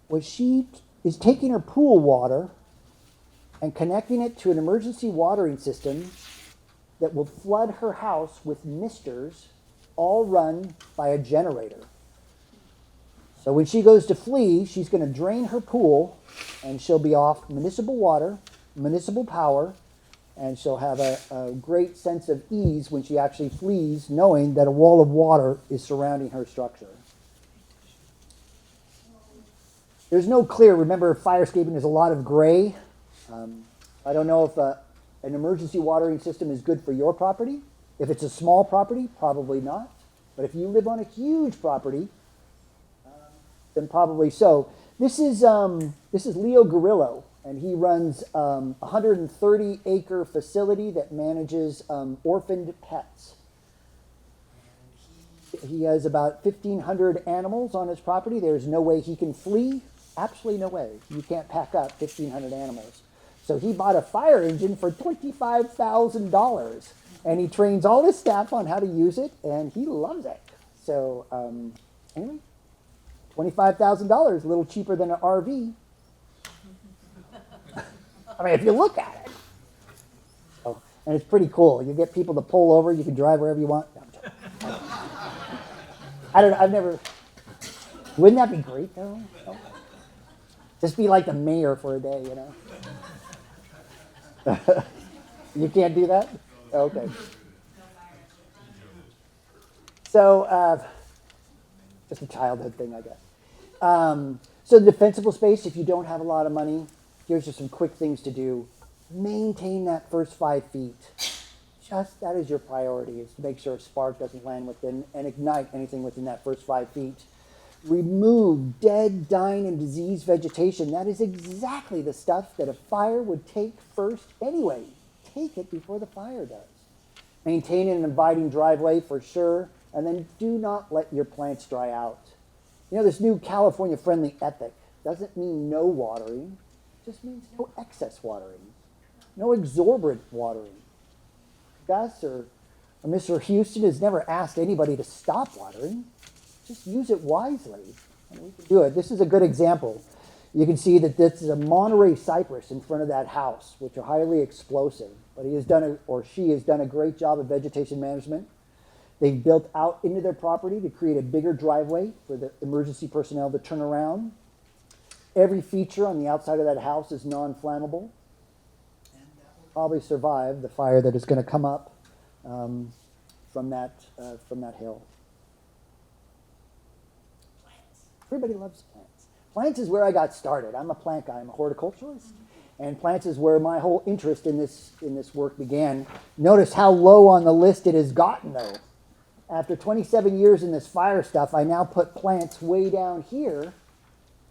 was she is taking her pool water and connecting it to an emergency watering system that will flood her house with misters, all run by a generator. So when she goes to flee, she's going to drain her pool, and she'll be off municipal water, municipal power, and she'll have a great sense of ease when she actually flees, knowing that a wall of water is surrounding her structure. There's no clear, remember, firescaping is a lot of gray. I don't know if an emergency watering system is good for your property. If it's a small property, probably not. But if you live on a huge property, then probably so. This is Leo Garillo, and he runs a 130-acre facility that manages orphaned pets. He has about 1,500 animals on his property. There's no way he can flee. Absolutely no way. You can't pack up 1,500 animals. So he bought a fire engine for $25,000, and he trains all his staff on how to use it, and he loves it. So anyway, $25,000, a little cheaper than an RV. I mean, if you look at it. Oh, and it's pretty cool. You get people to pull over. You can drive wherever you want. No, I'm joking. I don't know. I've never. Wouldn't that be great, though? Oh. Just be like the mayor for a day, you know? You can't do that? Okay. So, just a childhood thing, I guess. So the defensible space, if you don't have a lot of money, here's just some quick things to do. Maintain that first 5 feet. Just that is your priority, is to make sure a spark doesn't land within and ignite anything within that first 5 feet. Remove dead, dying, and diseased vegetation. That is exactly the stuff that a fire would take first anyway. Take it before the fire does. Maintain an inviting driveway for sure, and then do not let your plants dry out. You know, this new California-friendly ethic doesn't mean no watering. Just means no excess watering, no exorbitant watering. Gus or Mr. Houston has never asked anybody to stop watering. Just use it wisely, and we can do it. This is a good example. You can see that this is a Monterey cypress in front of that house, which are highly explosive. But he has done, or she has done a great job of vegetation management. They've built out into their property to create a bigger driveway for the emergency personnel to turn around. Every feature on the outside of that house is non-flammable, and that will probably survive the fire that is going to come up from that hill. Plants. Everybody loves plants. Plants is where I got started. I'm a plant guy. I'm a horticulturalist, and plants is where my whole interest in this work began. Notice how low on the list it has gotten, though. After 27 years in this fire stuff, I now put plants way down here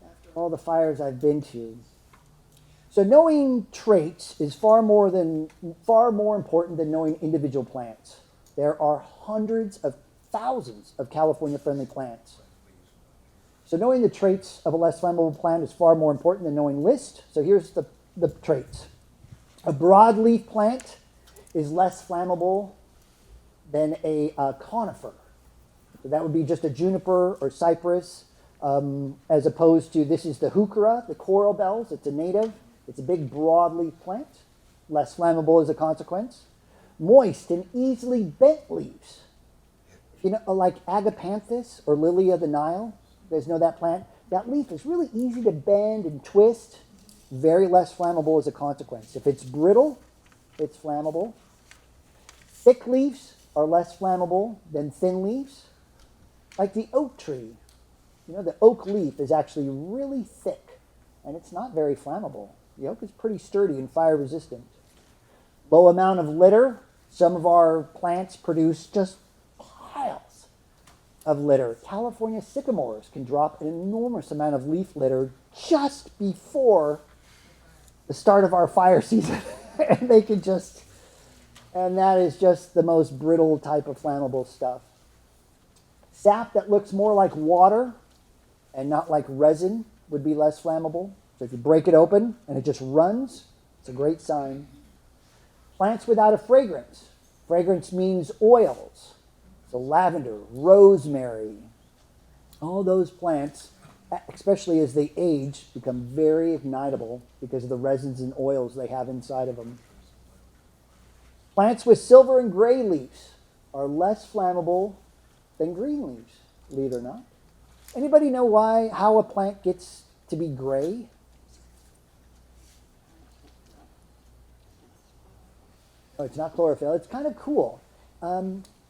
after all the fires I've been to. So knowing traits is far more important than knowing individual plants. There are hundreds of thousands of California-friendly plants. So knowing the traits of a less flammable plant is far more important than knowing list. So here's the traits. A broadleaf plant is less flammable than a conifer. So that would be just a juniper or cypress, as opposed to, this is the heuchera, the coral bells. It's a native. It's a big broadleaf plant, less flammable as a consequence. Moist and easily bent leaves. You know, like agapanthus or lily of the Nile. You guys know that plant? That leaf is really easy to bend and twist. Very less flammable as a consequence. If it's brittle, it's flammable. Thick leaves are less flammable than thin leaves. Like the oak tree. You know, the oak leaf is actually really thick, and it's not very flammable. The oak is pretty sturdy and fire resistant. Low amount of litter. Some of our plants produce just piles of litter. California sycamores can drop an enormous amount of leaf litter just before the start of our fire season. And they can just, and that is just the most brittle type of flammable stuff. Sap that looks more like water and not like resin would be less flammable. So if you break it open and it just runs, it's a great sign. Plants without a fragrance. Fragrance means oils. So lavender, rosemary, all those plants, especially as they age, become very ignitable because of the resins and oils they have inside of them. Plants with silver and gray leaves are less flammable than green leaves, believe it or not. Anybody know how a plant gets to be gray? Oh, it's not chlorophyll. It's kind of cool.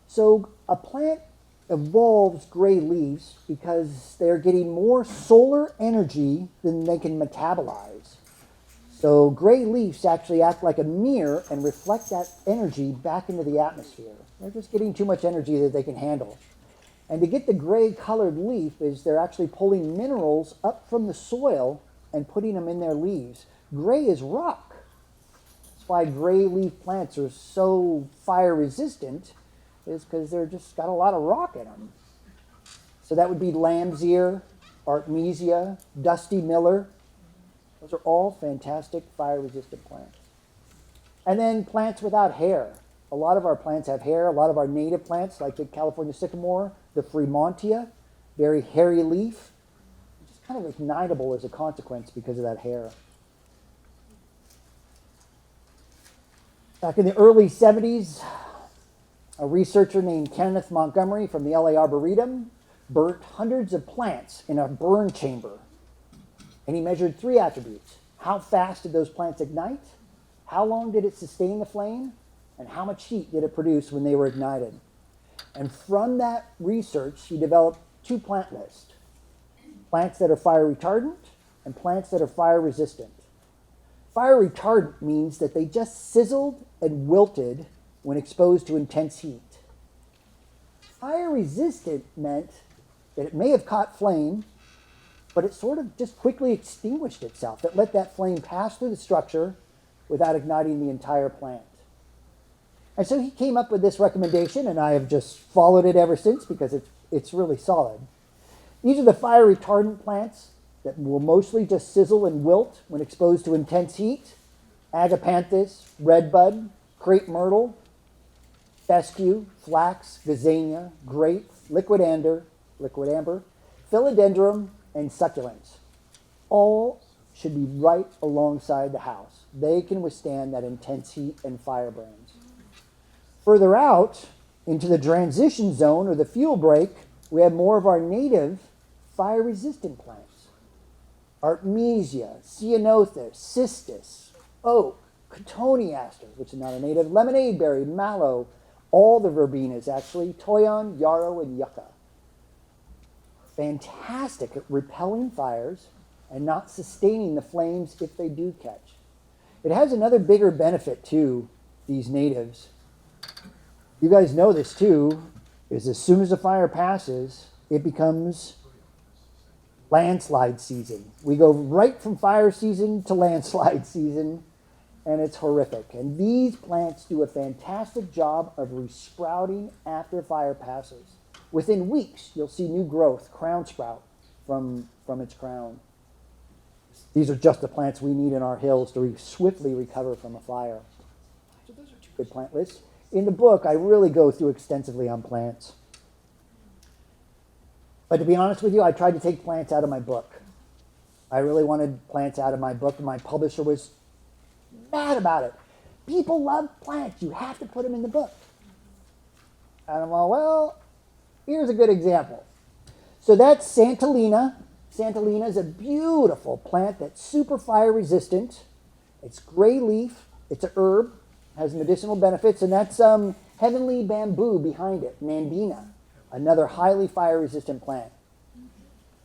So a plant evolves gray leaves because they're getting more solar energy than they can metabolize. So gray leaves actually act like a mirror and reflect that energy back into the atmosphere. They're just getting too much energy that they can handle. And to get the gray colored leaf is they're actually pulling minerals up from the soil and putting them in their leaves. Gray is rock. That's why gray leaf plants are so fire resistant, is because they're just got a lot of rock in them. So that would be lamb's ear, artemisia, dusty miller. Those are all fantastic fire-resistant plants. And then plants without hair. A lot of our plants have hair. A lot of our native plants, like the California sycamore, the Fremontia, very hairy leaf, which is kind of ignitable as a consequence because of that hair. Back in the early 70s, a researcher named Kenneth Montgomery from the LA Arboretum burnt hundreds of plants in a burn chamber. And he measured three attributes. How fast did those plants ignite? How long did it sustain the flame? And how much heat did it produce when they were ignited? And from that research, he developed two plant lists. Plants that are fire retardant and plants that are fire resistant. Fire retardant means that they just sizzled and wilted when exposed to intense heat. Fire resistant meant that it may have caught flame, but it sort of just quickly extinguished itself. It let that flame pass through the structure without igniting the entire plant. And so he came up with this recommendation, and I have just followed it ever since because it's really solid. These are the fire retardant plants. that will mostly just sizzle and wilt when exposed to intense heat. Agapanthus, redbud, crepe myrtle, fescue, flax, gazania, grape, liquid amber, philodendron, and succulents. All should be right alongside the house. They can withstand that intense heat and firebrands. Further out into the transition zone or the fuel break, we have more of our native fire-resistant plants. Artemisia, ceanothus, cistus, oak, cotoneaster, which is not a native, lemonade berry, mallow, all the verbenas actually, toyon, yarrow, and yucca. Fantastic at repelling fires and not sustaining the flames if they do catch. It has another bigger benefit too, these natives. You guys know this too, is as soon as a fire passes, it becomes landslide season. We go right from fire season to landslide season, and it's horrific. And these plants do a fantastic job of resprouting after fire passes. Within weeks, you'll see new growth, crown sprout from its crown. These are just the plants we need in our hills to swiftly recover from a fire. So those are two good plant lists. In the book, I really go through extensively on plants. But to be honest with you, I tried to take plants out of my book. I really wanted plants out of my book, and my publisher was mad about it. People love plants. You have to put them in the book. And I'm all, well, here's a good example. So that's Santolina. Santolina is a beautiful plant that's super fire resistant. It's gray leaf. It's a herb. Has medicinal benefits. And that's heavenly bamboo behind it, Nandina, another highly fire resistant plant.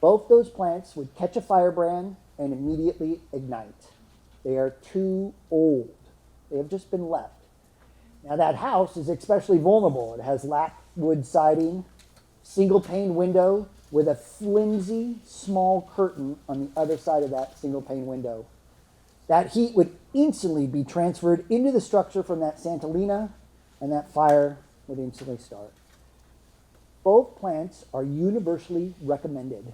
Both those plants would catch a firebrand and immediately ignite. They are too old. They have just been left. Now that house is especially vulnerable. It has lath wood siding, single pane window with a flimsy small curtain on the other side of that single pane window. That heat would instantly be transferred into the structure from that Santolina, and that fire would instantly start. Both plants are universally recommended,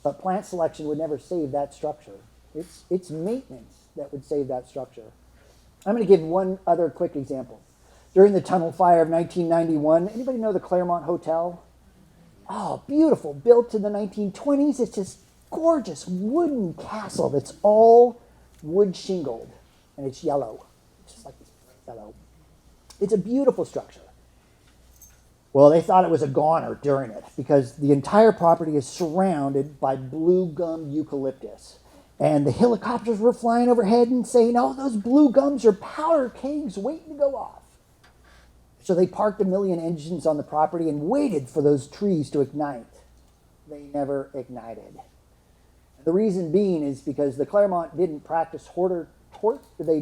but plant selection would never save that structure. It's maintenance that would save that structure. I'm going to give one other quick example. During the tunnel fire of 1991, anybody know the Claremont Hotel? Oh, beautiful, built in the 1920s. It's this gorgeous wooden castle that's all wood shingled, and it's yellow. It's just like this yellow. It's a beautiful structure. Well, they thought it was a goner during it because the entire property is surrounded by blue gum eucalyptus. And the helicopters were flying overhead and saying, oh, those blue gums are powder kegs waiting to go off. So they parked a million engines on the property and waited for those trees to ignite. They never ignited. The reason being is because the Claremont didn't practice horticulture, they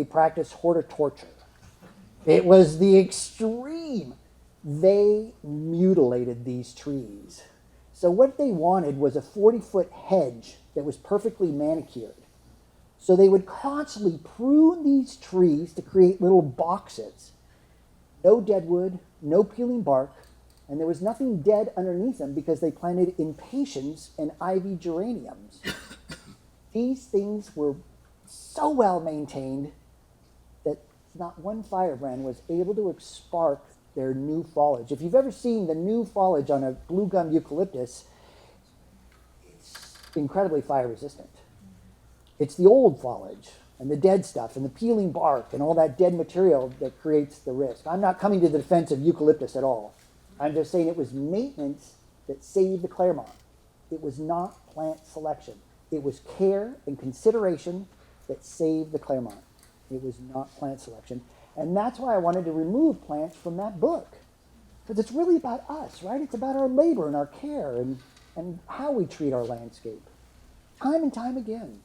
practiced hortitorture. It was the extreme. They mutilated these trees. So what they wanted was a 40-foot hedge that was perfectly manicured. So they would constantly prune these trees to create little boxes. No dead wood, no peeling bark, and there was nothing dead underneath them because they planted impatiens and ivy geraniums. These things were so well maintained that not one firebrand was able to spark their new foliage. If you've ever seen the new foliage on a blue gum eucalyptus, it's incredibly fire resistant. It's the old foliage and the dead stuff and the peeling bark and all that dead material that creates the risk. I'm not coming to the defense of eucalyptus at all. I'm just saying it was maintenance that saved the Claremont. It was not plant selection. It was care and consideration that saved the Claremont. It was not plant selection. And that's why I wanted to remove plants from that book. Because it's really about us, right? It's about our labor and our care and how we treat our landscape. Time and time again.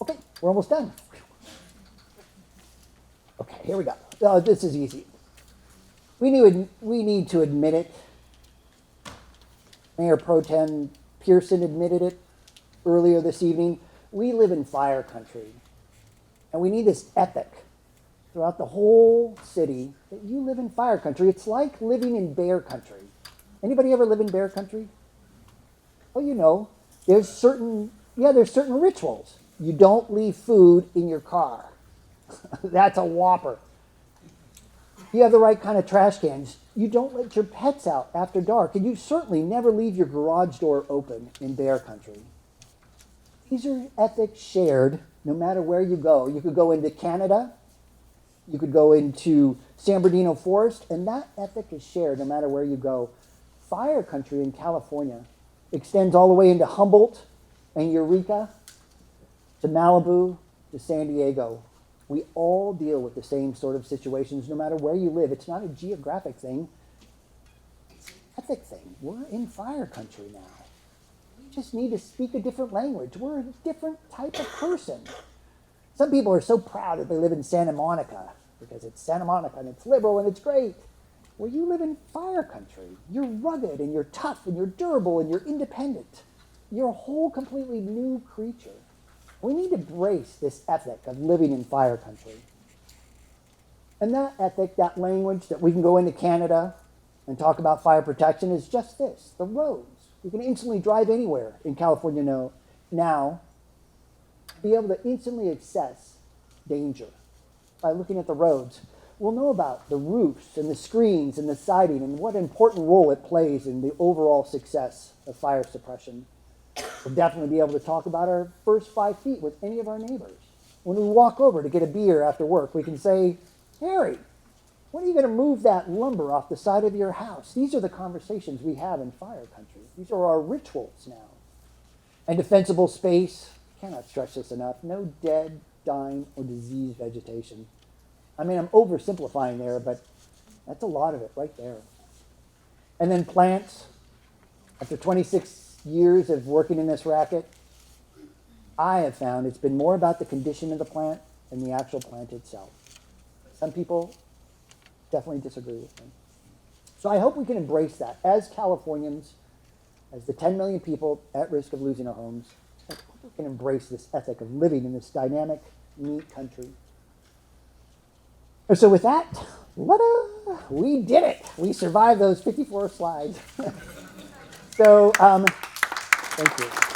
Okay, we're almost done. Okay, here we go. Oh, this is easy. We need to admit it. Mayor Pro Tem Pearson admitted it earlier this evening. We live in fire country. And we need this ethic throughout the whole city that you live in fire country. It's like living in bear country. Anybody ever live in bear country? Oh, you know, there's certain rituals. You don't leave food in your car. That's a whopper. You have the right kind of trash cans. You don't let your pets out after dark, and you certainly never leave your garage door open in bear country. These are ethics shared no matter where you go. You could go into Canada, you could go into San Bernardino Forest, and that ethic is shared no matter where you go. Fire country in California extends all the way into Humboldt and Eureka, to Malibu, to San Diego. We all deal with the same sort of situations no matter where you live. It's not a geographic thing. It's an ethic thing. We're in fire country now. We just need to speak a different language. We're a different type of person. Some people are so proud that they live in Santa Monica because it's Santa Monica and it's liberal and it's great. Well, you live in fire country. You're rugged and you're tough and you're durable and you're independent. You're a whole completely new creature. We need to embrace this ethic of living in fire country. And that ethic, that language that we can go into Canada and talk about fire protection is just this, the roads. We can instantly drive anywhere in California now, be able to instantly assess danger by looking at the roads. We'll know about the roofs and the screens and the siding and what important role it plays in the overall success of fire suppression. We'll definitely be able to talk about our first 5 feet with any of our neighbors. When we walk over to get a beer after work, we can say, Harry, when are you going to move that lumber off the side of your house? These are the conversations we have in fire country. These are our rituals now. And defensible space, cannot stress this enough, no dead, dying, or diseased vegetation. I mean, I'm oversimplifying there, but that's a lot of it right there. And then plants. After 26 years of working in this racket, I have found it's been more about the condition of the plant than the actual plant itself. Some people definitely disagree with me. So I hope we can embrace that as Californians, as the 10 million people at risk of losing their homes. I hope we can embrace this ethic of living in this dynamic, neat country. And so with that, we did it. We survived those 54 slides. So, thank you.